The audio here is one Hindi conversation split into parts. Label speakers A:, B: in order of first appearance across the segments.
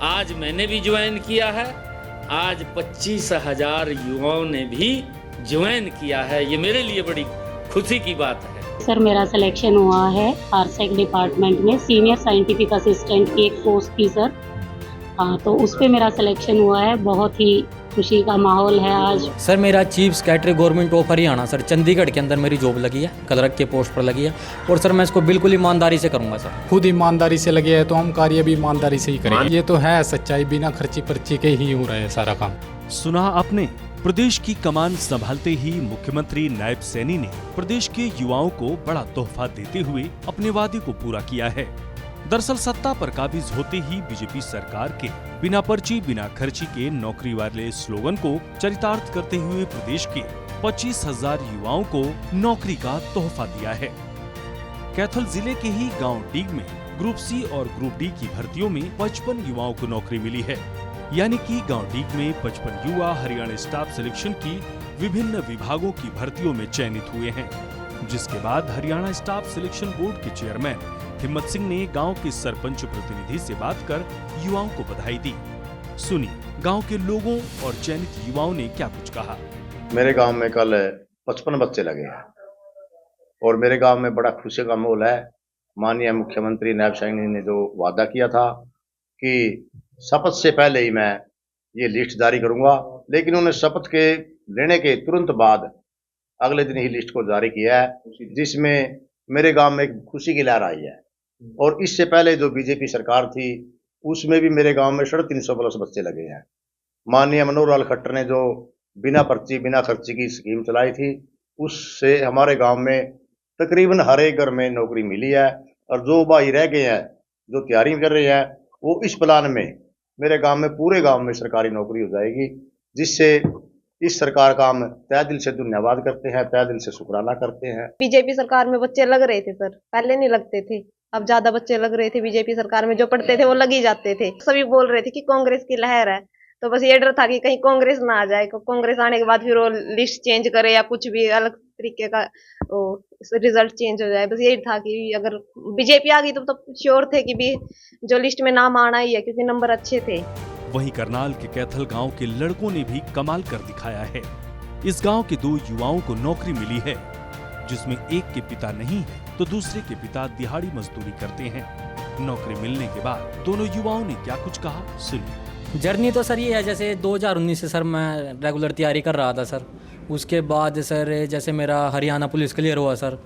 A: आज मैंने भी ज्वाइन किया है। आज 25,000 युवाओं ने भी ज्वाइन किया है। ये मेरे लिए बड़ी खुशी की बात है।
B: सर मेरा सिलेक्शन हुआ है आरसेक डिपार्टमेंट में सीनियर साइंटिफिक असिस्टेंट की एक पोस्ट थी सर। हाँ, तो उस पे मेरा सिलेक्शन हुआ है। बहुत ही खुशी का माहौल है आज।
C: सर मेरा chief secretary government of Haryana sir Chandigarh के अंदर मेरी जॉब लगी है, क्लर्क के पोस्ट पर लगी है। और सर मैं इसको बिल्कुल ईमानदारी से करूँगा सर।
D: खुद ईमानदारी से लगे हैं तो हम कार्य भी ईमानदारी से ही करेंगे। ये तो है सच्चाई, बिना खर्ची पर्ची के ही हो रहा है सारा काम।
E: सुना आपने, प्रदेश की कमान संभालते ही मुख्यमंत्री नायब सैनी ने प्रदेश के युवाओं को बड़ा तोहफा देते हुए अपने वादे को पूरा किया है। दरअसल सत्ता पर काबिज होते ही बीजेपी सरकार के बिना पर्ची बिना खर्ची के नौकरी वाले स्लोगन को चरितार्थ करते हुए प्रदेश के 25,000 युवाओं को नौकरी का तोहफा दिया है। कैथल जिले के ही गांव डीग में ग्रुप सी और ग्रुप डी की भर्तियों में 55 युवाओं को नौकरी मिली है। यानी कि गांव डीग में 55 युवा हरियाणा स्टाफ सिलेक्शन की विभिन्न विभागों की भर्तियों में चयनित हुए हैं, जिसके बाद हरियाणा स्टाफ सिलेक्शन बोर्ड के चेयरमैन हिम्मत सिंह ने गांव के सरपंच प्रतिनिधि से बात कर युवाओं को बधाई दी। सुनिए गांव के लोगों और चयनित युवाओं ने क्या कुछ कहा।
F: मेरे गांव में कल 55 बच्चे लगे हैं और मेरे गांव में बड़ा खुशी का माहौल है। माननीय मुख्यमंत्री नायब सैनी ने जो वादा किया था कि शपथ से पहले ही मैं ये लिस्ट जारी करूंगा, लेकिन उन्होंने शपथ के लेने के तुरंत बाद अगले दिन ही लिस्ट को जारी किया है, जिसमें मेरे गांव में एक खुशी की लहर आई है। और इससे पहले जो बीजेपी सरकार थी उसमें भी मेरे गांव में 350 प्लस बच्चे लगे हैं। माननीय मनोहर लाल खट्टर ने जो बिना पर्ची बिना खर्ची की स्कीम चलाई थी, उससे हमारे गांव में तकरीबन हर एक घर में नौकरी मिली है। और जो भाई रह गए हैं, जो तैयारी कर रहे हैं, वो इस प्लान में मेरे गांव में पूरे गांव में सरकारी नौकरी हो जाएगी, जिससे इस सरकार का हम तहे दिल से धन्यवाद करते हैं, तहे दिल से शुक्राना करते हैं।
G: बीजेपी सरकार में बच्चे लग रहे थे सर, पहले नहीं लगते थे, अब ज्यादा बच्चे लग रहे थे। बीजेपी सरकार में जो पढ़ते थे वो लग ही जाते थे। सभी बोल रहे थे कि कांग्रेस की लहर है, तो बस ये डर था कि कहीं कांग्रेस ना आ जाए। कांग्रेस आने के बाद फिर वो लिस्ट चेंज करे या कुछ भी अलग तरीके का रिजल्ट चेंज हो जाए। बस यही था कि अगर बीजेपी आ गई तो श्योर थे कि भी जो लिस्ट में नाम आना ही है, क्योंकि नंबर अच्छे थे।
E: वहीं करनाल के कैथल गांव के लड़कों ने भी कमाल कर दिखाया है। इस गांव के 2 युवाओं को नौकरी मिली है, जिसमें एक के पिता नहीं है तो दूसरे के पिता दिहाड़ी मजदूरी करते हैं। नौकरी मिलने के बाद दोनों युवाओं ने क्या कुछ कहा, सुनिए।
C: जर्नी तो सर ये है, जैसे 2019 से सर मैं रेगुलर तैयारी कर रहा था सर। उसके बाद सर जैसे मेरा हरियाणा पुलिस क्लियर हुआ सर,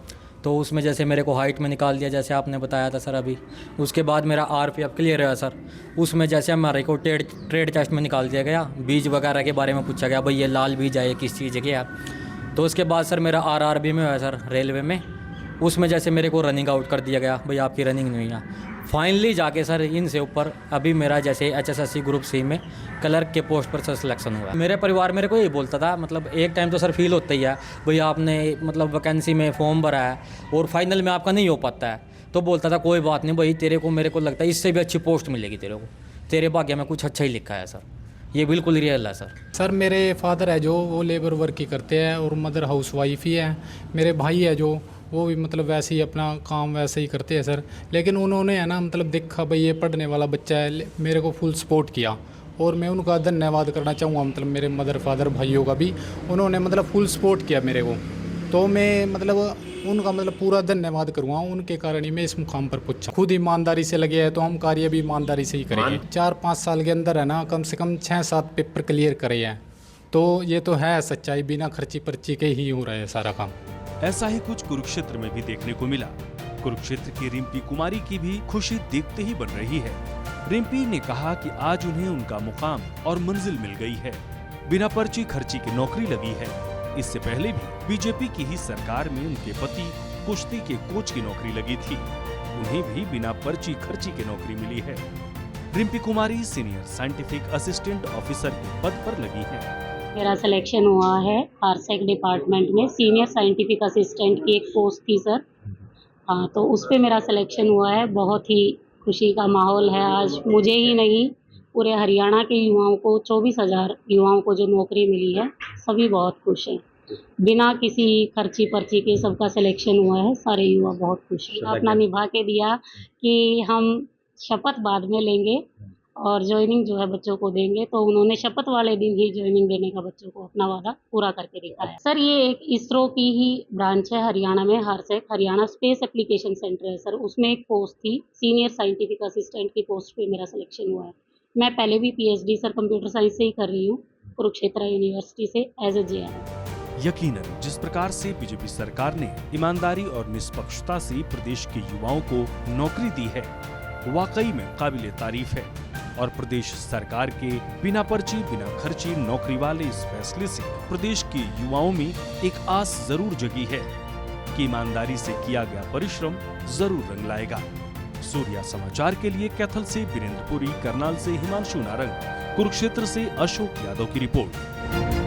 C: तो उसमें जैसे मेरे को हाइट में निकाल दिया, जैसे आपने बताया था सर अभी। उसके बाद मेरा RPF क्लियर हुआ सर, उसमें जैसे हमारे को ट्रेड टेस्ट में निकाल दिया गया। बीज वगैरह के बारे में पूछा गया, भाई ये लाल बीज है, ये किस चीज़ के है। तो उसके बाद सर मेरा RRB में हुआ सर, रेलवे में। उसमें जैसे मेरे को रनिंग आउट कर दिया गया, भाई आपकी रनिंग नहीं है। फाइनली जाके सर इनसे ऊपर अभी मेरा जैसे HSSC ग्रुप C में क्लर्क के पोस्ट पर सर सिलेक्शन हुआ। मेरे परिवार मेरे को यही बोलता था, मतलब एक टाइम तो सर फील होता ही है, भाई आपने मतलब वैकेंसी में फॉर्म भरा है और फाइनल में आपका नहीं हो पाता है, तो बोलता था कोई बात नहीं भाई, तेरे को मेरे को लगता है इससे भी अच्छी पोस्ट मिलेगी तेरे को, तेरे भाग्य में कुछ अच्छा ही लिखा है सर। ये बिल्कुल रियल है सर।
D: सर मेरे फादर है जो वो लेबर वर्क ही करते हैं और मदर हाउस वाइफ ही है। मेरे भाई है जो वो भी मतलब वैसे ही अपना काम वैसे ही करते हैं सर। लेकिन उन्होंने है ना मतलब देखा भाई ये पढ़ने वाला बच्चा है, मेरे को फुल सपोर्ट किया और मैं उनका धन्यवाद करना चाहूँगा। मतलब मेरे मदर फादर भाइयों का भी उन्होंने मतलब फुल सपोर्ट किया मेरे को, तो मैं मतलब उनका मतलब पूरा धन्यवाद करूँगा। उनके कारण ही मैं इस मुकाम पर पहुँचा। खुद ईमानदारी से लगे हैं तो हम कार्य भी ईमानदारी से ही करेंगे। 4-5 साल के अंदर है ना कम से कम 6-7 पेपर क्लियर करे हैं, तो ये तो है सच्चाई, बिना खर्ची पर्ची के ही हो रहा है सारा काम।
E: ऐसा ही कुछ कुरुक्षेत्र में भी देखने को मिला। कुरुक्षेत्र की रिम्पी कुमारी की भी खुशी देखते ही बन रही है। रिम्पी ने कहा कि आज उन्हें उनका मुकाम और मंजिल मिल गई है, बिना पर्ची खर्ची की नौकरी लगी है। इससे पहले भी बीजेपी की ही सरकार में उनके पति कुश्ती के कोच की नौकरी लगी थी, उन्हें भी बिना पर्ची खर्ची की नौकरी मिली है। रिम्पी कुमारी सीनियर साइंटिफिक असिस्टेंट ऑफिसर के पद पर लगी है।
B: मेरा सिलेक्शन हुआ है आरसेक डिपार्टमेंट में सीनियर साइंटिफिक असिस्टेंट की एक पोस्ट थी सर। हाँ, तो उस पे मेरा सिलेक्शन हुआ है। बहुत ही खुशी का माहौल है आज। मुझे ही नहीं, पूरे हरियाणा के युवाओं को, 24,000 युवाओं को जो नौकरी मिली है, सभी बहुत खुश हैं। बिना किसी खर्ची पर्ची के सबका सिलेक्शन हुआ है। सारे युवा बहुत खुश हैं। अपना निभा के दिया कि हम शपथ बाद में लेंगे, और ज्वाइनिंग जो है बच्चों को देंगे, तो उन्होंने शपथ वाले दिन ही ज्वाइनिंग देने का बच्चों को अपना वादा पूरा करके दिखाया। सर ये एक इसरो की ही ब्रांच है हरियाणा में, हारसेक हरियाणा स्पेस एप्लीकेशन सेंटर है सर, उसमें एक पोस्ट थी सीनियर साइंटिफिक असिस्टेंट की पोस्ट पे मेरा सिलेक्शन हुआ है। मैं पहले भी पीएचडी सर कंप्यूटर साइंस से ही कर रही हूँ, कुरुक्षेत्र यूनिवर्सिटी से एज ए JR।
E: यकीनन जिस प्रकार से बीजेपी सरकार ने ईमानदारी और निष्पक्षता से प्रदेश के युवाओं को नौकरी दी है, वाकई में काबिले तारीफ है। और प्रदेश सरकार के बिना पर्ची बिना खर्ची नौकरी वाले इस फैसले से प्रदेश के युवाओं में एक आस जरूर जगी है कि ईमानदारी से किया गया परिश्रम जरूर रंग लाएगा। सूर्या समाचार के लिए कैथल से वीरेंद्र पुरी, करनाल से हिमांशु नारंग, कुरुक्षेत्र से अशोक यादव की रिपोर्ट।